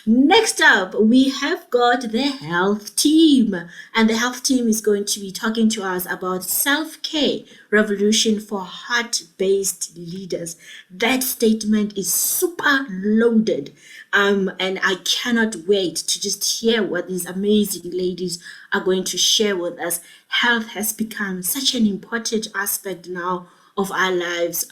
Next up, we have got the health team, and the health team is going to be talking to us about self care revolution for heart based leaders. That statement is super loaded, and I cannot wait to just hear what these amazing ladies are going to share with us. Health has become such an important aspect now of our lives.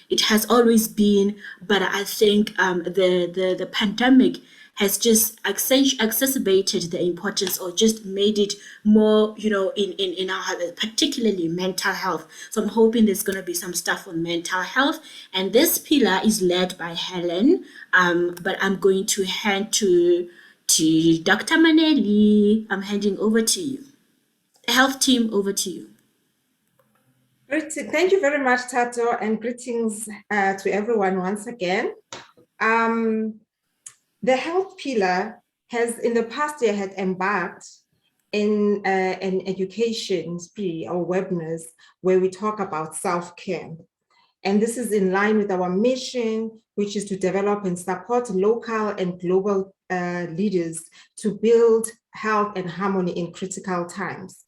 It has always been, but I think the pandemic has just exacerbated the importance or just made it more, in our particularly mental health. So I'm hoping there's going to be some stuff on mental health. And this pillar is led by Helen. But I'm going to hand to Dr. Maneli. I'm handing over to you. The health team, over to you. Thank you very much, Tato, and greetings to everyone once again. The health pillar has, in the past year, had embarked in an education spree or webinars where we talk about self-care. And this is in line with our mission, which is to develop and support local and global leaders to build health and harmony in critical times.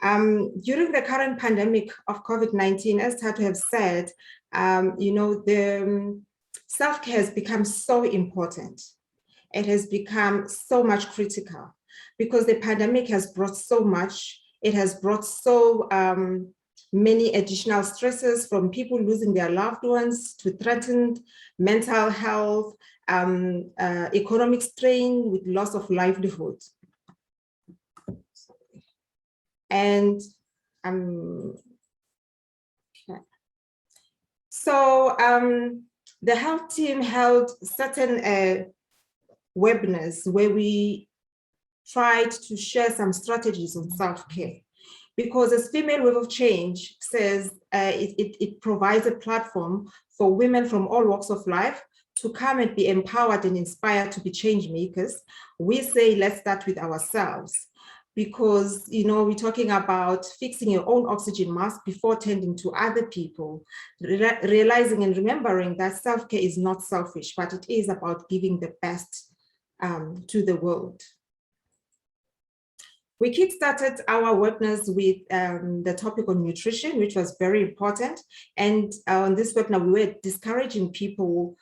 During the current pandemic of COVID-19, as Tato have said, the self-care has become so important. It has become so much critical because the pandemic has brought so much. It has brought so many additional stresses, from people losing their loved ones to threatened mental health, economic strain with loss of livelihood. And so the health team held certain webinars where we tried to share some strategies on self-care, because as Female Wave of Change says, it provides a platform for women from all walks of life to come and be empowered and inspired to be change makers. We say, let's start with ourselves, because we're talking about fixing your own oxygen mask before tending to other people, realizing and remembering that self-care is not selfish, but it is about giving the best to the world. We kickstarted our webinars with the topic on nutrition, which was very important. And on this webinar, we were discouraging people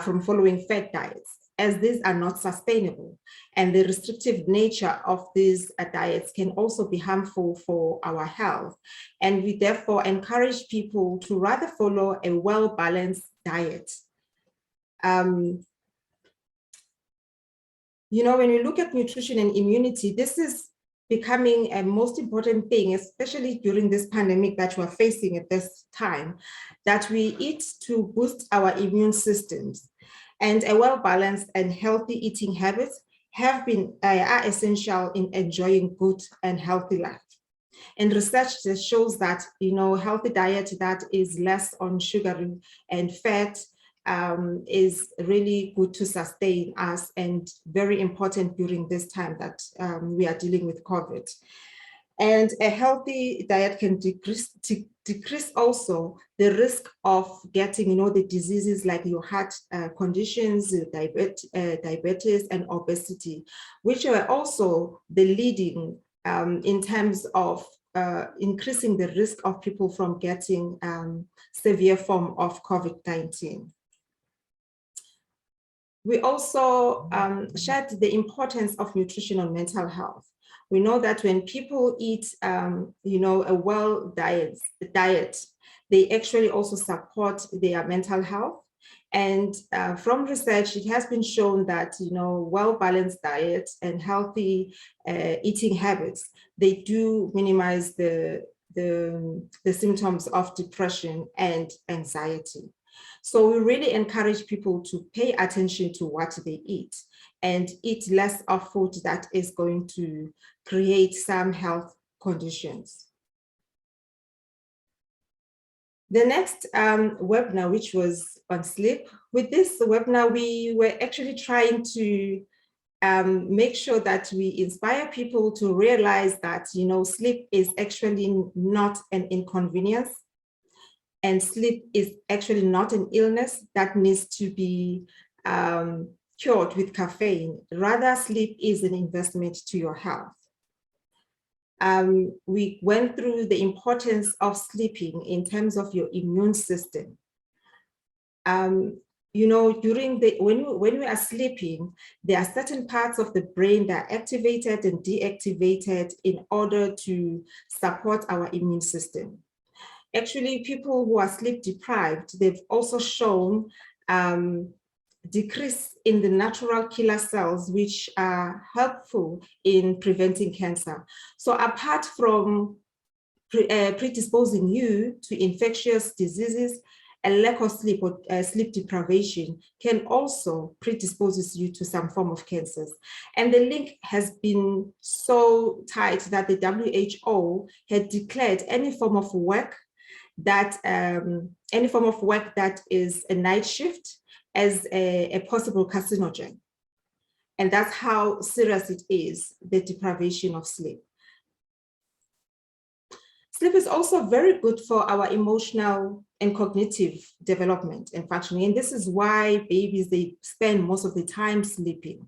from following fad diets, as these are not sustainable. And the restrictive nature of these diets can also be harmful for our health. And we therefore encourage people to rather follow a well-balanced diet. When you look at nutrition and immunity, this is becoming a most important thing, especially during this pandemic that we're facing at this time, that we eat to boost our immune systems. And a well-balanced and healthy eating habits are essential in enjoying good and healthy life. And research shows that, healthy diet that is less on sugar and fat is really good to sustain us, and very important during this time that we are dealing with COVID. And a healthy diet can decrease also the risk of getting, the diseases like your heart conditions, diabetes and obesity, which are also the leading in terms of increasing the risk of people from getting severe form of COVID-19. We also shared the importance of nutrition on mental health. We know that when people eat, a well diet, they actually also support their mental health. And from research, it has been shown that, well-balanced diet and healthy eating habits, they do minimize the symptoms of depression and anxiety. So we really encourage people to pay attention to what they eat and eat less of food that is going to create some health conditions. The next webinar, which was on sleep, with this webinar, we were actually trying to make sure that we inspire people to realize that, sleep is actually not an inconvenience. And sleep is actually not an illness that needs to be cured with caffeine. Rather, sleep is an investment to your health. We went through the importance of sleeping in terms of your immune system. You know, during when we are sleeping, there are certain parts of the brain that are activated and deactivated in order to support our immune system. Actually, people who are sleep deprived, they've also shown decrease in the natural killer cells, which are helpful in preventing cancer. So apart from predisposing you to infectious diseases, a lack of sleep or sleep deprivation can also predispose you to some form of cancers. And the link has been so tight that the WHO had declared any form of work that is a night shift as a possible carcinogen. And that's how serious it is, the deprivation of sleep. Sleep is also very good for our emotional and cognitive development and functioning. And this is why babies, they spend most of the time sleeping.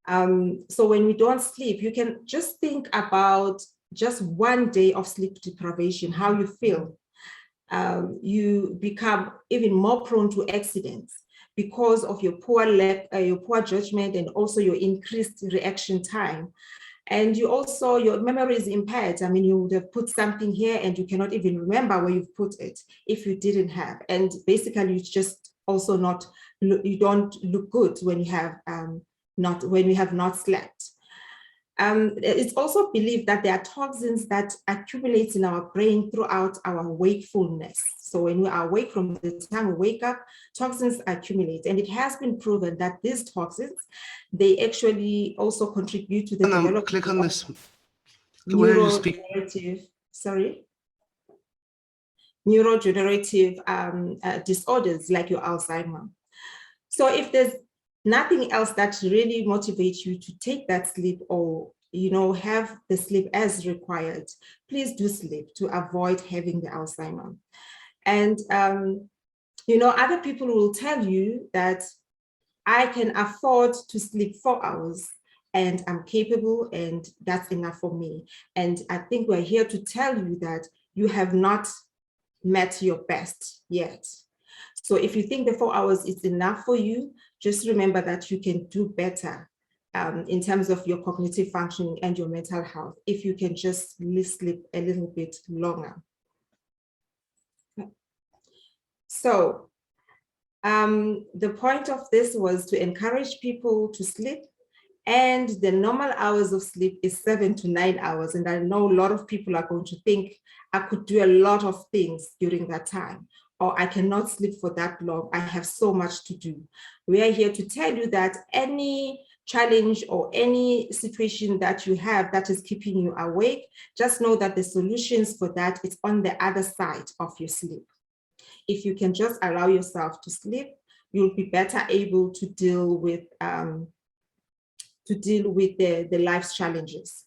So when we don't sleep, you can just think about just one day of sleep deprivation, how you feel. You become even more prone to accidents because of your poor judgment and also your increased reaction time. And you also, your memory is impaired. I mean, you would have put something here and you cannot even remember where you've put it if you didn't have. And basically, you just also you don't look good when you have not slept. It's also believed that there are toxins that accumulate in our brain throughout our wakefulness. So when we are awake, from the time we wake up, toxins accumulate. And it has been proven that these toxins, they actually also contribute to the development click on this. neurodegenerative disorders like your Alzheimer. So if there's nothing else that really motivates you to take that sleep or have the sleep as required, please do sleep to avoid having the Alzheimer. And other people will tell you that I can afford to sleep 4 hours and I'm capable and that's enough for me. And I think we're here to tell you that you have not met your best yet. So if you think the 4 hours is enough for you, just remember that you can do better in terms of your cognitive functioning and your mental health if you can just sleep a little bit longer. So the point of this was to encourage people to sleep, and the normal hours of sleep is 7 to 9 hours. And I know a lot of people are going to think I could do a lot of things during that time, or I cannot sleep for that long. I have so much to do. We are here to tell you that any challenge or any situation that you have that is keeping you awake, just know that the solutions for that is on the other side of your sleep. If you can just allow yourself to sleep, you'll be better able to deal with the life's challenges.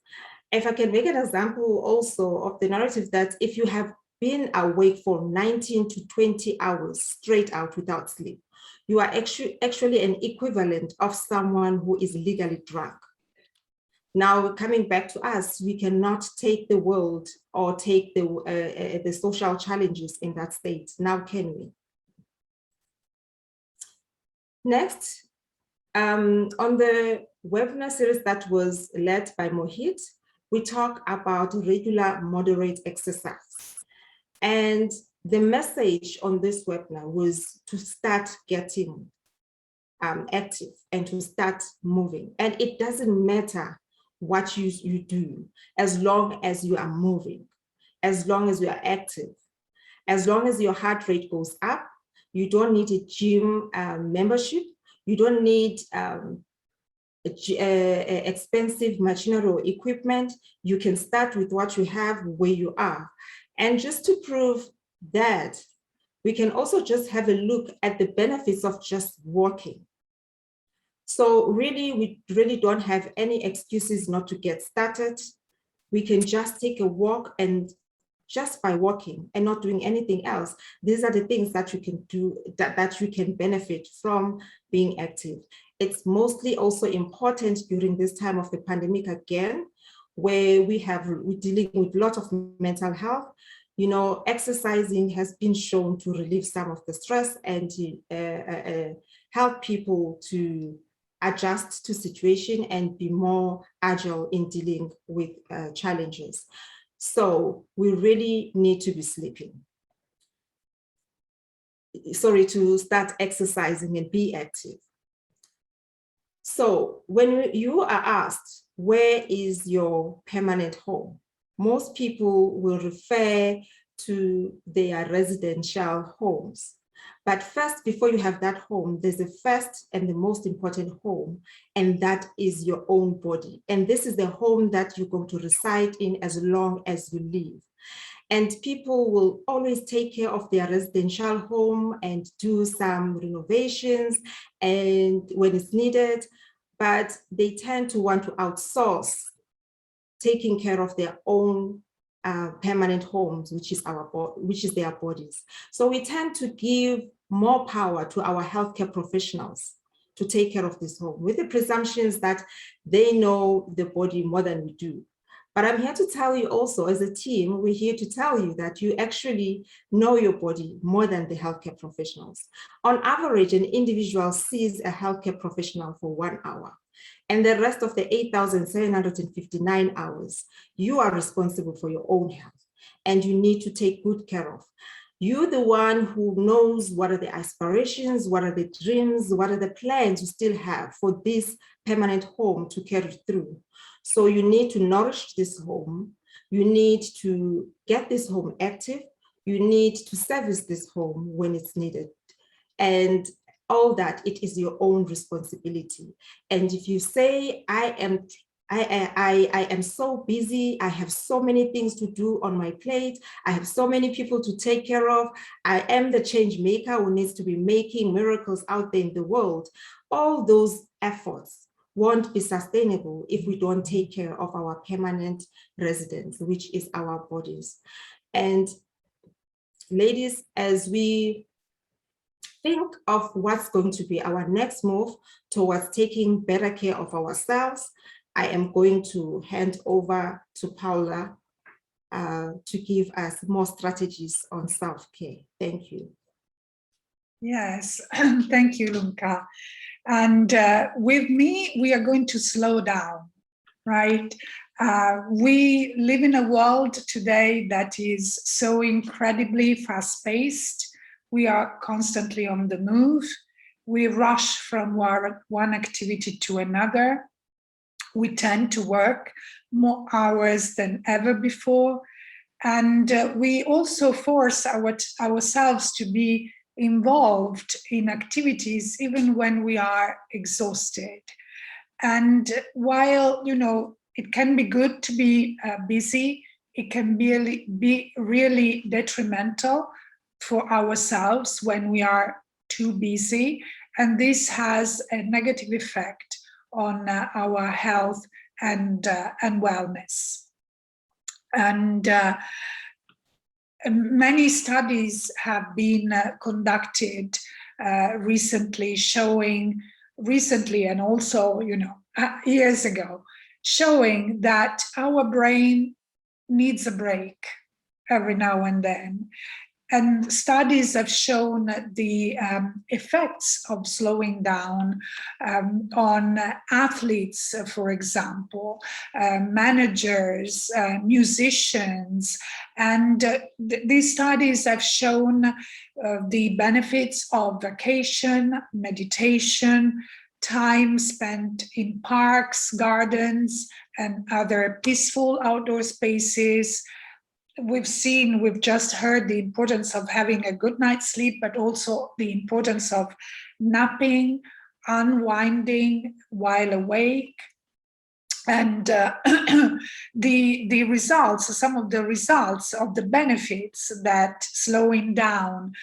If I can make an example also of the narrative that if you have been awake for 19 to 20 hours straight out without sleep, you are actually an equivalent of someone who is legally drunk. Now, coming back to us, we cannot take the world or take the social challenges in that state. Now, can we? Next, on the webinar series that was led by Mohit, we talk about regular moderate exercise. And the message on this webinar was to start getting active and to start moving. And it doesn't matter what you do, as long as you are moving, as long as you are active, as long as your heart rate goes up. You don't need a gym membership. You don't need expensive machinery or equipment. You can start with what you have where you are. And just to prove that, we can also just have a look at the benefits of just walking. So really, we really don't have any excuses not to get started. We can just take a walk, and just by walking and not doing anything else, these are the things that you can do, that you can benefit from being active. It's mostly also important during this time of the pandemic again, where we're dealing with a lot of mental health. You know, exercising has been shown to relieve some of the stress and help people to adjust to situation and be more agile in dealing with challenges. So we really need to be sleeping. Sorry, to start exercising and be active. So when you are asked, where is your permanent home? Most people will refer to their residential homes. But first, before you have that home, there's a first and the most important home, and that is your own body. And this is the home that you're going to reside in as long as you live. And people will always take care of their residential home and do some renovations and when it's needed, but they tend to want to outsource taking care of their own permanent homes, which is their bodies. So we tend to give more power to our healthcare professionals to take care of this home with the presumptions that they know the body more than we do. But I'm here to tell you also, as a team, we're here to tell you that you actually know your body more than the healthcare professionals. On average, an individual sees a healthcare professional for 1 hour. And the rest of the 8,759 hours, you are responsible for your own health and you need to take good care of. You're the one who knows what are the aspirations, what are the dreams, what are the plans you still have for this permanent home to carry through. So you need to nourish this home. You need to get this home active. You need to service this home when it's needed. And all that, it is your own responsibility. And if you say, I am so busy, I have so many things to do on my plate, I have so many people to take care of, I am the change maker who needs to be making miracles out there in the world, all those efforts won't be sustainable if we don't take care of our permanent residence, which is our bodies. And ladies, as we think of what's going to be our next move towards taking better care of ourselves, I am going to hand over to Paula to give us more strategies on self-care. Thank you. Yes, thank you, Lunka. And with me, we are going to slow down, right? We live in a world today that is so incredibly fast-paced. We are constantly on the move. We rush from one activity to another. We tend to work more hours than ever before. And we also force ourselves to be involved in activities even when we are exhausted. And while, you know, it can be good to be busy, it can be really detrimental for ourselves when we are too busy, and this has a negative effect on our health and wellness. And many studies have been conducted recently and also, you know, years ago, showing that our brain needs a break every now and then. And studies have shown the effects of slowing down on athletes, for example, managers, musicians, and these studies have shown the benefits of vacation, meditation, time spent in parks, gardens, and other peaceful outdoor spaces. We've just heard the importance of having a good night's sleep, but also the importance of napping, unwinding while awake. And the results, some of the results of the benefits that slowing down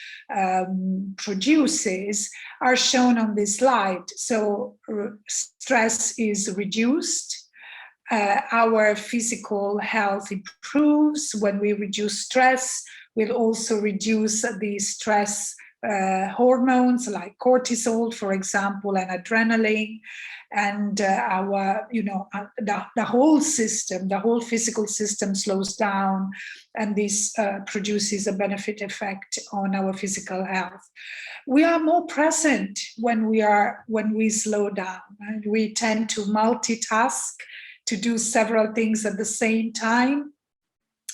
produces are shown on this slide. So stress is reduced. Our physical health improves when we reduce stress. We'll also reduce the stress hormones like cortisol, for example, and adrenaline, and our, the whole system, the whole physical system slows down, and this produces a benefit effect on our physical health. We are more present when we slow down, and we tend to multitask, to do several things at the same time.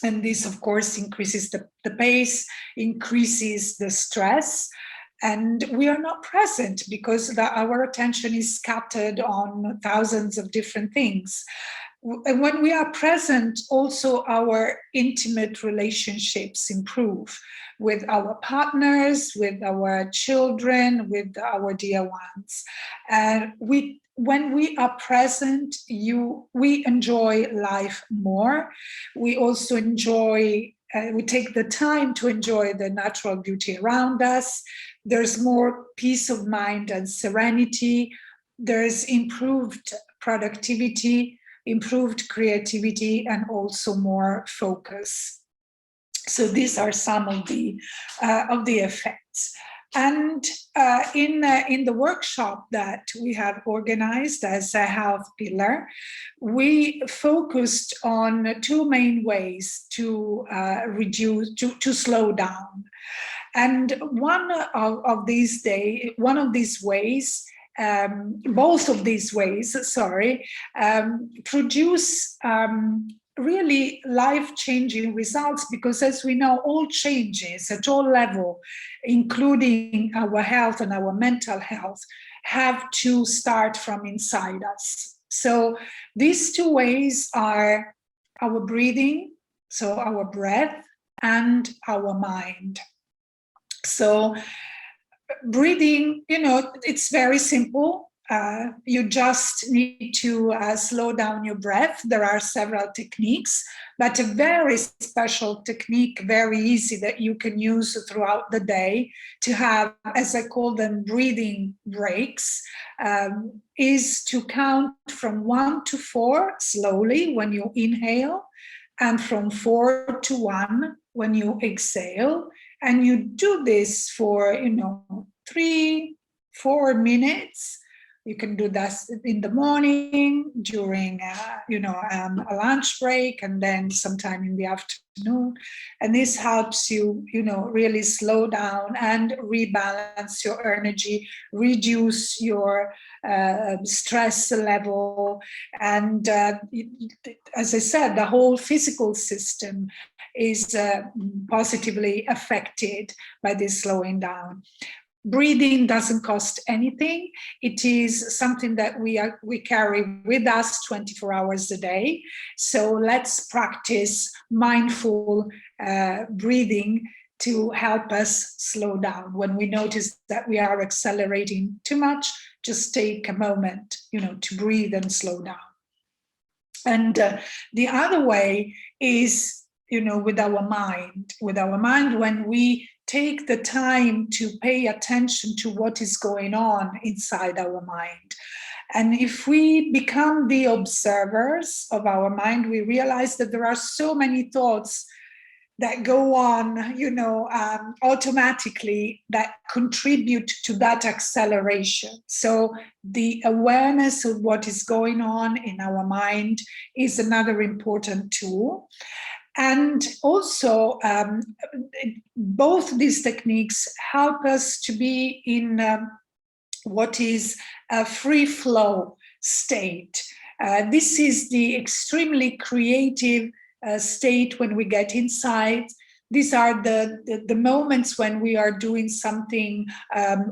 And this, of course, increases the pace, increases the stress, and we are not present because our attention is scattered on thousands of different things. And when we are present, also our intimate relationships improve with our partners, with our children, with our dear ones. And when we are present, we enjoy life more. We also enjoy, we take the time to enjoy the natural beauty around us. There's more peace of mind and serenity. There's improved productivity, improved creativity, and also more focus. So these are some of the effects. And in the workshop that we have organized as a health pillar, we focused on two main ways to to slow down. And one of these ways, both of these ways, produce really life-changing results, because as we know, all changes at all levels, including our health and our mental health, have to start from inside us. So these two ways are our breathing, so our breath, and our mind. So breathing, it's very simple. You just need to slow down your breath. There are several techniques, but a very special technique, very easy, that you can use throughout the day to have, as I call them, breathing breaks, is to count from 1 to 4 slowly when you inhale, and from 4 to 1 when you exhale. And you do this for, 3-4 minutes. You can do that in the morning, during, a lunch break, and then sometime in the afternoon. And this helps you, really slow down and rebalance your energy, reduce your stress level. And as I said, the whole physical system is positively affected by this slowing down. Breathing doesn't cost anything. It is something that we carry with us 24 hours a day. So let's practice mindful breathing to help us slow down. When we notice that we are accelerating too much, just take a moment, to breathe and slow down. And the other way is, with our mind. With our mind, when we take the time to pay attention to what is going on inside our mind. And if we become the observers of our mind, we realize that there are so many thoughts that go on, automatically, that contribute to that acceleration. So the awareness of what is going on in our mind is another important tool. And also, both these techniques help us to be in what is a free flow state. This is the extremely creative state when we get inside. These are the moments when we are doing something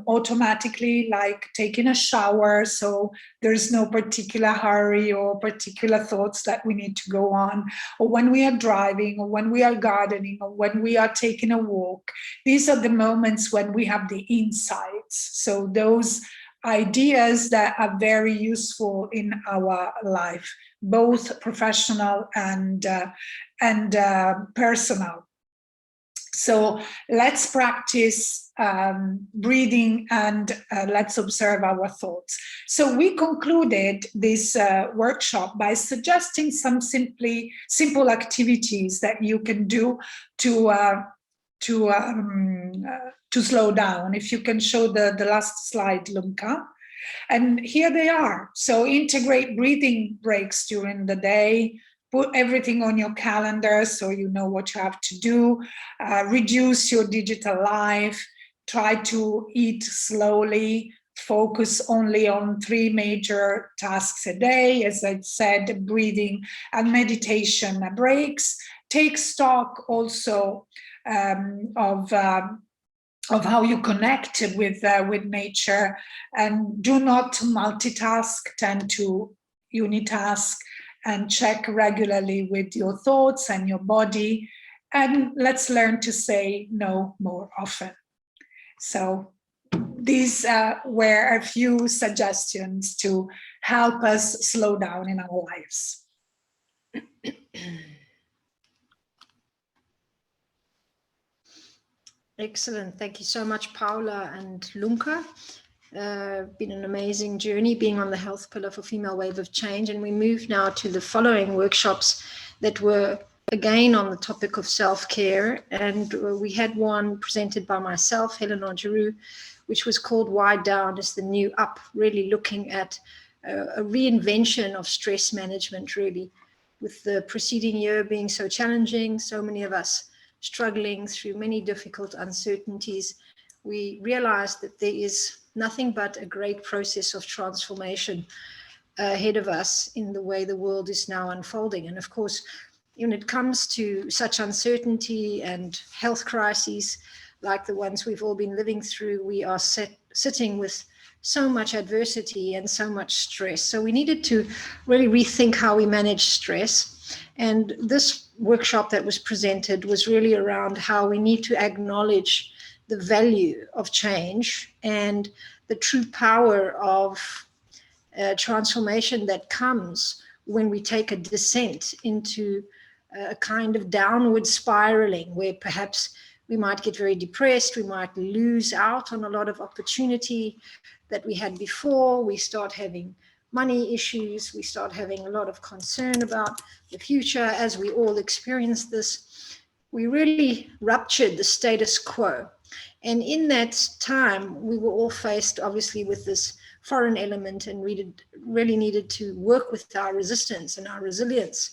automatically, like taking a shower. So there's no particular hurry or particular thoughts that we need to go on, or when we are driving, or when we are gardening, or when we are taking a walk. These are the moments when we have the insights. So those ideas that are very useful in our life, both professional and personal. So let's practice breathing, and let's observe our thoughts. So we concluded this workshop by suggesting some simple activities that you can do to slow down. If you can show the last slide, Lumka. And here they are. So integrate breathing breaks during the day, put everything on your calendar so you know what you have to do, reduce your digital life, try to eat slowly, focus only on 3 major tasks a day, as I said, breathing and meditation breaks. Take stock also of how you connect with nature, and do not multitask, tend to unitask, and check regularly with your thoughts and your body. And let's learn to say no more often. So these were a few suggestions to help us slow down in our lives. Excellent. Thank you so much, Paula and Lumka. Been an amazing journey being on the health pillar for Female Wave of Change. And we move now to the following workshops that were again on the topic of self-care. And we had one presented by myself, Helen Argyrou, which was called Why Down is the New Up, really looking at a reinvention of stress management, really, with the preceding year being so challenging, so many of us struggling through many difficult uncertainties. We realized that there is nothing but a great process of transformation ahead of us in the way the world is now unfolding. And of course, when it comes to such uncertainty and health crises like the ones we've all been living through, we are sitting with so much adversity and so much stress. So we needed to really rethink how we manage stress. And this workshop that was presented was really around how we need to acknowledge the value of change and the true power of transformation that comes when we take a descent into a kind of downward spiraling, where perhaps we might get very depressed, we might lose out on a lot of opportunity that we had before, we start having money issues, we start having a lot of concern about the future as we all experience this. We really ruptured the status quo. And in that time, we were all faced obviously with this foreign element, and really needed to work with our resistance and our resilience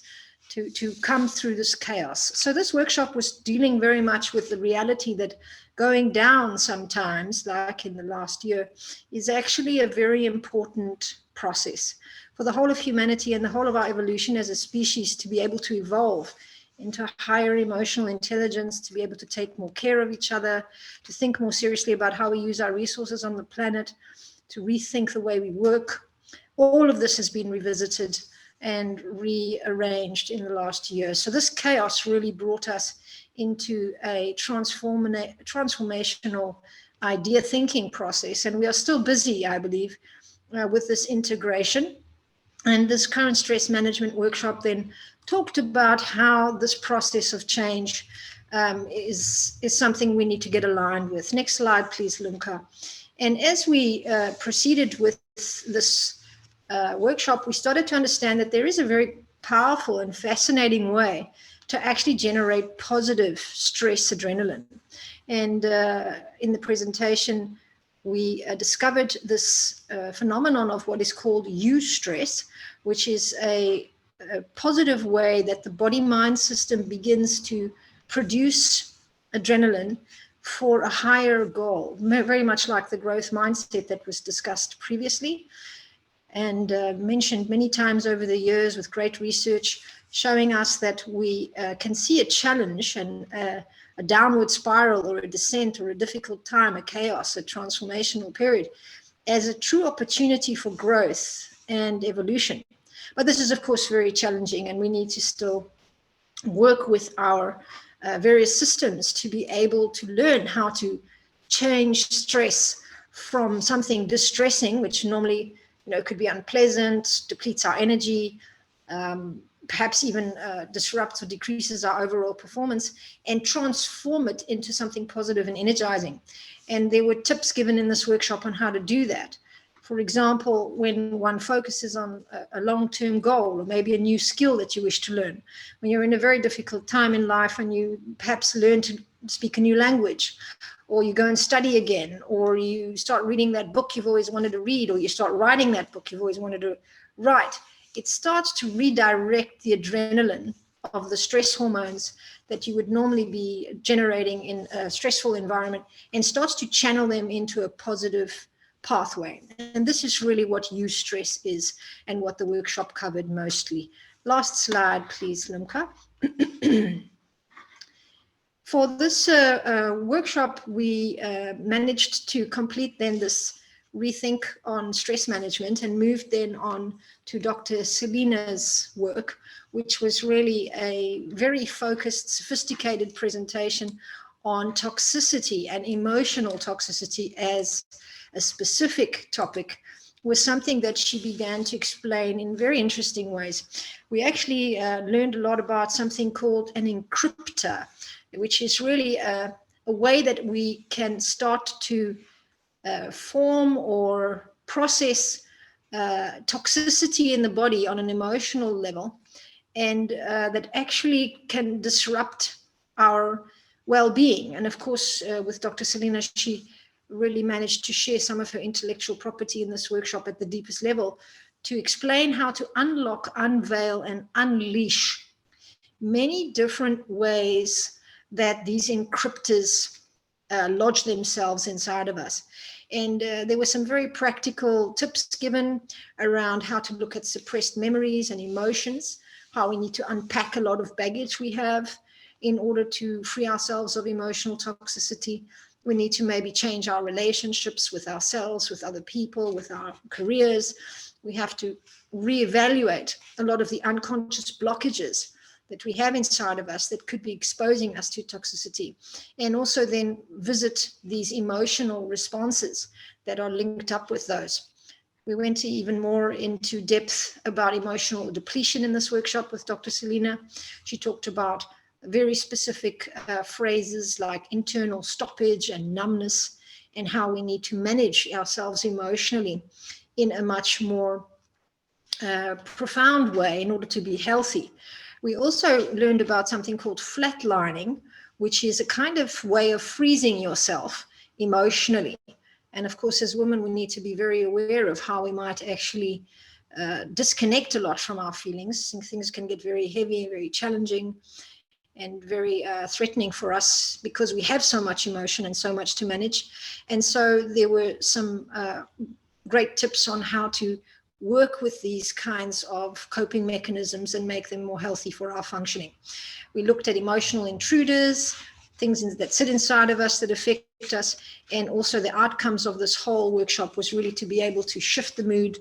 to come through this chaos. So this workshop was dealing very much with the reality that going down sometimes, like in the last year, is actually a very important process for the whole of humanity and the whole of our evolution as a species to be able to evolve into higher emotional intelligence, to be able to take more care of each other, to think more seriously about how we use our resources on the planet, to rethink the way we work. All of this has been revisited and rearranged in the last year. So this chaos really brought us into a transformational idea thinking process. And we are still busy, I believe, with this integration. And this current stress management workshop then talked about how this process of change is something we need to get aligned with. Next slide, please, Lumka. And as we proceeded with this workshop, we started to understand that there is a very powerful and fascinating way to actually generate positive stress adrenaline. And in the presentation, we discovered this phenomenon of what is called eustress, which is a positive way that the body-mind system begins to produce adrenaline for a higher goal, very much like the growth mindset that was discussed previously and mentioned many times over the years with great research showing us that we can see a challenge and a downward spiral or a descent or a difficult time, a chaos, a transformational period as a true opportunity for growth and evolution. But this is, of course, very challenging, and we need to still work with our various systems to be able to learn how to change stress from something distressing, which normally could be unpleasant, depletes our energy, perhaps even disrupts or decreases our overall performance, and transform it into something positive and energizing. And there were tips given in this workshop on how to do that. For example, when one focuses on a long-term goal or maybe a new skill that you wish to learn, when you're in a very difficult time in life and you perhaps learn to speak a new language, or you go and study again, or you start reading that book you've always wanted to read, or you start writing that book you've always wanted to write, it starts to redirect the adrenaline of the stress hormones that you would normally be generating in a stressful environment, and starts to channel them into a positive pathway. And this is really what eustress is, and what the workshop covered mostly. Last slide, please, Limka. For this workshop, we managed to complete then this rethink on stress management, and moved then on to Dr. Selena's work, which was really a very focused, sophisticated presentation on toxicity and emotional toxicity as a specific topic, was something that she began to explain in very interesting ways. We actually learned a lot about something called an encryptor, which is really a way that we can start to form or process toxicity in the body on an emotional level, and that actually can disrupt our well-being. And of course, with Dr. Selena, she really managed to share some of her intellectual property in this workshop at the deepest level, to explain how to unlock, unveil, and unleash many different ways that these encryptors lodge themselves inside of us. And there were some very practical tips given around how to look at suppressed memories and emotions, how we need to unpack a lot of baggage we have in order to free ourselves of emotional toxicity. We need to maybe change our relationships with ourselves, with other people, with our careers. We have to reevaluate a lot of the unconscious blockages that we have inside of us that could be exposing us to toxicity, and also then visit these emotional responses that are linked up with those. We went even more into depth about emotional depletion in this workshop with Dr. Selena. She talked about very specific phrases like internal stoppage and numbness, and how we need to manage ourselves emotionally in a much more profound way in order to be healthy. We also learned about something called flatlining, which is a kind of way of freezing yourself emotionally. And of course, as women, we need to be very aware of how we might actually disconnect a lot from our feelings. And things can get very heavy, very challenging, and very threatening for us, because we have so much emotion and so much to manage. And so there were some great tips on how to work with these kinds of coping mechanisms and make them more healthy for our functioning. We looked at emotional intruders, things that sit inside of us that affect us, and also the outcomes of this whole workshop was really to be able to shift the mood,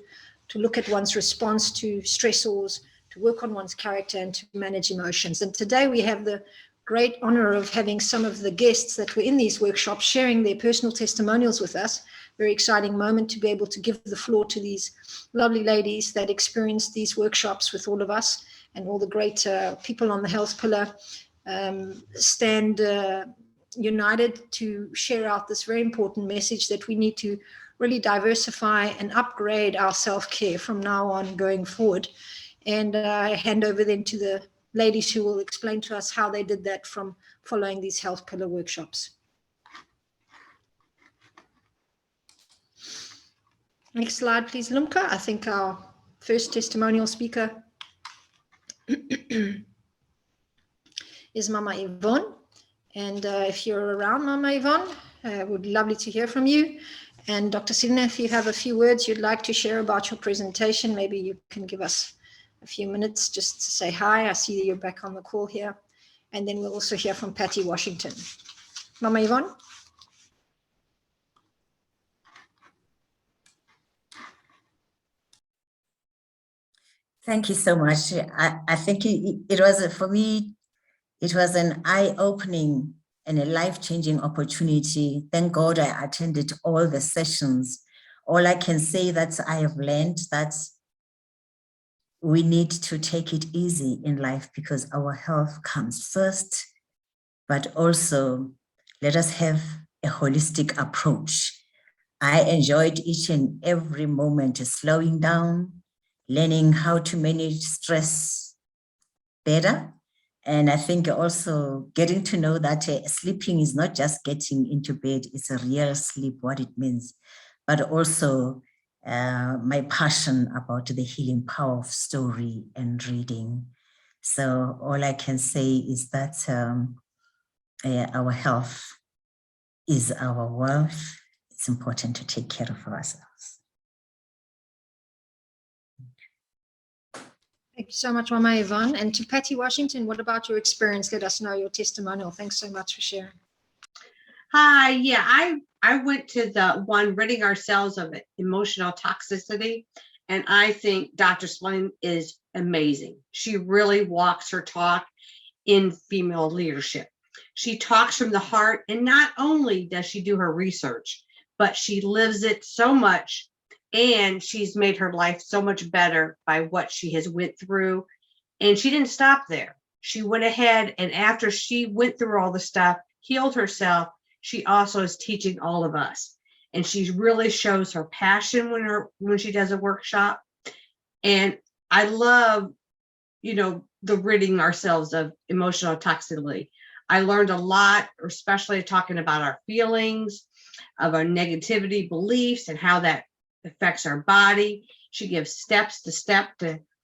to look at one's response to stressors, to work on one's character, and to manage emotions. And today we have the great honor of having some of the guests that were in these workshops sharing their personal testimonials with us. Very exciting moment to be able to give the floor to these lovely ladies that experienced these workshops with all of us, and all the great people on the health pillar stand united to share out this very important message that we need to really diversify and upgrade our self-care from now on going forward. And I hand over then to the ladies who will explain to us how they did that from following these health pillar workshops. Next slide, please, Lumka. I think our first testimonial speaker is Mama Yvonne. And if you're around, Mama Yvonne, would be lovely to hear from you. And Dr. Selena, if you have a few words you'd like to share about your presentation, maybe you can give us a few minutes just to say hi. I see that you're back on the call here. And then we'll also hear from Patty Washington. Mama Yvonne. Thank you so much. I think it was, for me, it was an eye-opening and a life-changing opportunity. Thank God I attended all the sessions. All I can say that I have learned that we need to take it easy in life, because our health comes first, but also let us have a holistic approach. I enjoyed each and every moment, slowing down, learning how to manage stress better, And I think also getting to know that sleeping is not just getting into bed, it's a real sleep, what it means, but also my passion about the healing power of story and reading. So all I can say is that our health is our wealth. It's important to take care of ourselves. Thank you so much, Mama Yvonne. And to Patty Washington, what about your experience? Let us know your testimonial. Thanks so much for sharing. Hi, yeah, I went to the one ridding ourselves of emotional toxicity, and I think Dr. Spelling is amazing. She really walks her talk in female leadership. She talks from the heart, and not only does she do her research, but she lives it so much, and she's made her life so much better by what she has went through. And she didn't stop there. She went ahead, and after she went through all the stuff, healed herself, she also is teaching all of us. And she really shows her passion when she does a workshop. And I love, the ridding ourselves of emotional toxicity. I learned a lot, especially talking about our feelings, of our negativity beliefs and how that affects our body. She gives steps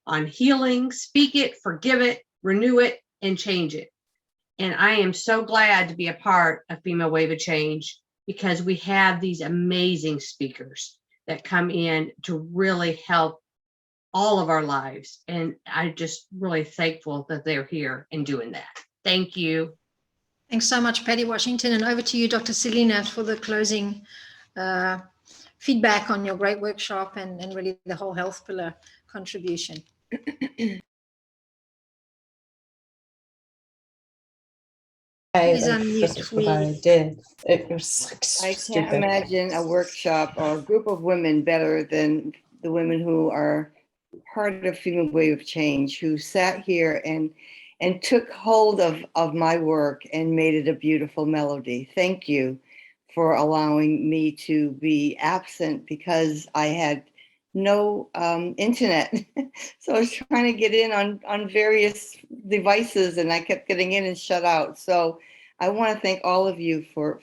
on healing, speak it, forgive it, renew it, and change it. And I am so glad to be a part of Female Wave of Change, because we have these amazing speakers that come in to really help all of our lives. And I'm just really thankful that they're here and doing that. Thank you. Thanks so much, Patty Washington. And over to you, Dr. Selena, for the closing feedback on your great workshop and really the whole health pillar contribution. Please unmute, I did. It was like I stupid. can't imagine a workshop or a group of women better than the women who are part of Female Wave of Change, who sat here and took hold of my work and made it a beautiful melody. Thank you for allowing me to be absent, because I had no internet. So I was trying to get in on various devices, and I kept getting in and shut out. So I want to thank all of you for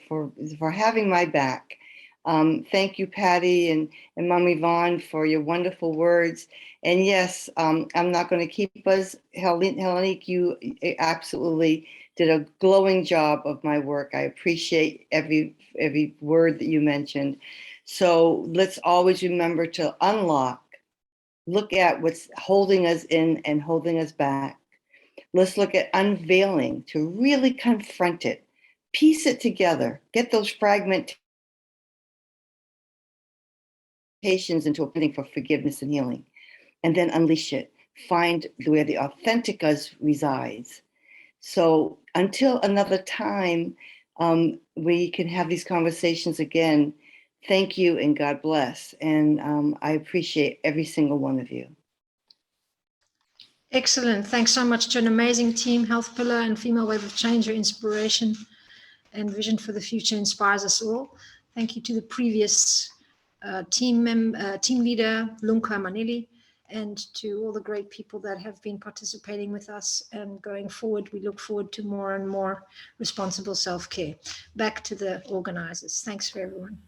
having my back. Thank you, Patty and Mom Yvonne, for your wonderful words. And yes, I'm not going to keep us. Hellenique, you absolutely did a glowing job of my work. I appreciate every word that you mentioned. So let's always remember to look at what's holding us in and holding us back. Let's look at unveiling, to really confront it, piece it together, get those fragmentations into a planning for forgiveness and healing, and then unleash it. Find where the authentic us resides. So until another time, we can have these conversations again. Thank you and God bless. And I appreciate every single one of you. Excellent. Thanks so much to an amazing team, Health Pillar and Female Wave of Change. Your inspiration and vision for the future inspires us all. Thank you to the previous team leader, Lunka Manili, and to all the great people that have been participating with us. And going forward, we look forward to more and more responsible self-care. Back to the organizers. Thanks for everyone.